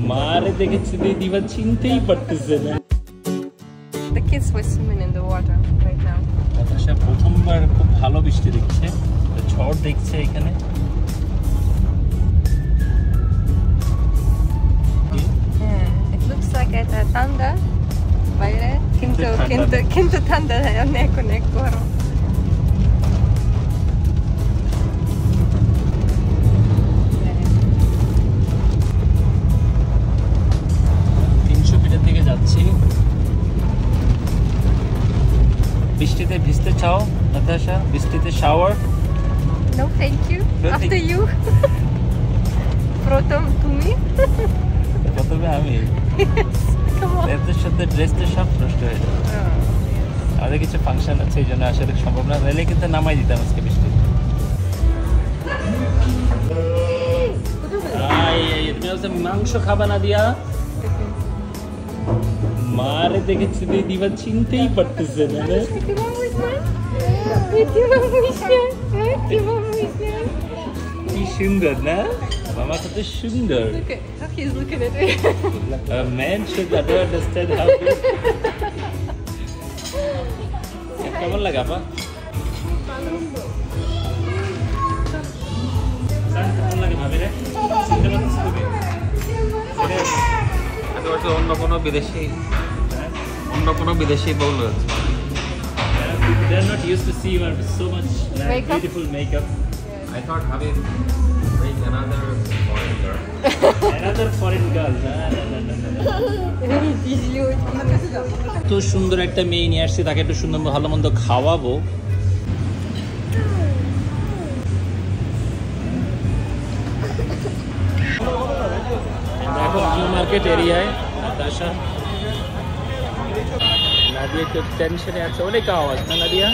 মারে দেখেছি দিবা চিনতেই পারতেছে না। The kids were swimming in the water right now. আচ্ছা প্রথমবার খুব ভালো বৃষ্টি দেখছে, ঝড় দেখছে এখানে। Yeah, it looks like a thunder. বাইরে কিন্তু ঠান্ডা অনেক গরম। বৃষ্টিতে ভিজতে চাও নাতাশা? বৃষ্টিতে shower? No thank you. After you. তুমি? প্রথমে আমি। এর সাথে ড্রেসটা সব নষ্ট হয়ে যাবে। আমাদের কিছু ফাংশন আছে এই জন্য আসলে সম্ভব না, নাহলে কিন্তু নামাই দিতাম আজকে বৃষ্টি। মাংস খাবা না দিয়া? মারে দেখেছি দিবা চিনতেই পারতেছে না। কি সুন্দর না মামা, কত সুন্দর। A man should understand how to. কেমন লাগে আপা? কেমন লাগে ভাবি রে? অন্য কোনো বিদেশি বউ রয়েছে। They are not used to see you have so much beautiful makeup. I thought Habib bring another foreign girl. Another foreign girl. No. তো সুন্দর একটা মেয়ে নিয়ে আসছি, তাকে একটু সুন্দর ভালো মন্দ খাওয়াবো। এখন নিউ মার্কেট এরিয়ায় নাতাশা, নাদিয়া একটু টেনশনে আছে। অনেক আওয়াজ না নাদিয়া?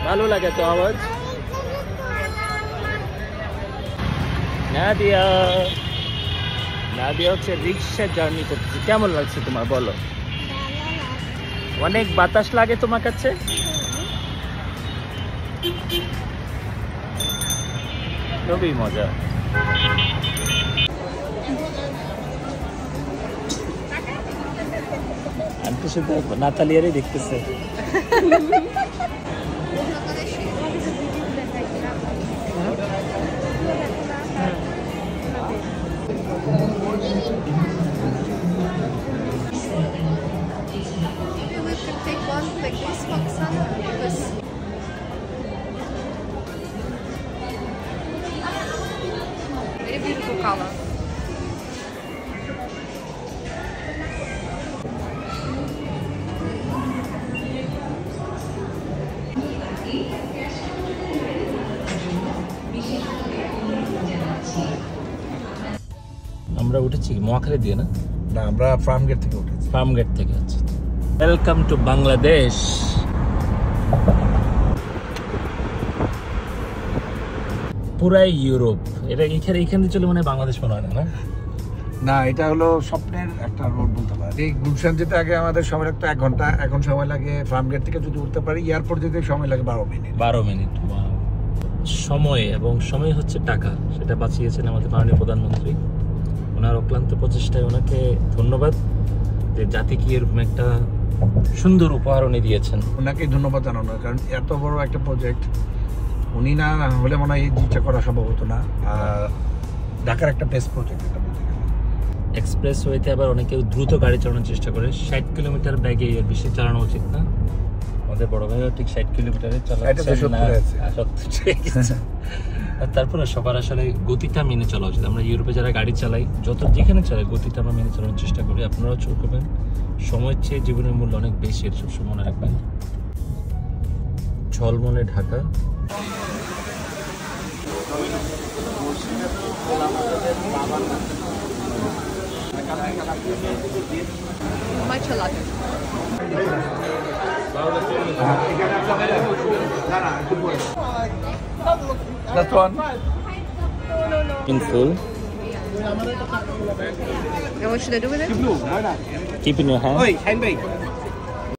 ভালো লাগে তো আওয়াজ? নাদিয়া হচ্ছে রিক্সা জার্নি করতেছে। কেমন লাগছে তোমার বলো? অনেক বাতাস লাগে তোমার কাছে? খুবই মজা। আমি তো শুধু নাতালিয়ারই দেখতেছে। Very beautiful color. আমরা উঠেছি মহাখালী দিয়ে না? না, আমরা ফার্ম গেট থেকে উঠেছি। ফার্ম গেট থেকে। আচ্ছা, ওয়েলকাম টু বাংলাদেশ। পুরাই ইউরোপ। এটা এখান দিয়ে চলে মানে বাংলাদেশ মনে হয় না? না, এটা হলো স্বপ্নের একটা রোড বলতে পারে। এই গুলশান যেতে আগে আমাদের সময় লাগতো 1 ঘন্টা, এখন সময় লাগে ফার্ম গেট থেকে যদি উঠতে পারি এয়ারপোর্ট যেতে সময় লাগে 12 মিনিট। 12 মিনিট। সময় এবং সময় হচ্ছে টাকা, সেটা বাঁচিয়েছেন আমাদের মাননীয় প্রধানমন্ত্রী। ওনার অক্লান্ত প্রচেষ্টায় ওনাকে ধন্যবাদ যে জাতিকে এরকম একটা সুন্দর উপহার উনি দিয়েছেন। ওনাকেই ধন্যবাদ জানানো, কারণ এত বড় একটা প্রজেক্ট উনি না হলে মনে হয় এই জিনিসটা করা সম্ভব হতো না। ঢাকার একটা বেস্ট প্রজেক্ট এটা বলতে গেলে। এক্সপ্রেস ওয়েতে আবার অনেকে দ্রুত গাড়ি চালানোর চেষ্টা করে। 60 কিলোমিটার ব্যাগে এর বেশি চালানো উচিত না। আমাদের বড় ভাইও ঠিক 60 কিলোমিটারে চালাচ্ছে না। তারপরে সবার আসলে গতিটা মেনে চলা উচিত। আমরা ইউরোপে যারা গাড়ি চালাই, যেখানে চালাই, গতিটা আমরা মেনে চালানোর চেষ্টা করি। আপনারাও চোখ করবেন, সময়ের চেয়ে জীবনের মূল্য অনেক বেশি, এর সবসময় মনে রাখবেন। ঝলমলে Dhaka. That one. In full. And what should I do with it? Keep in your hand. Oi,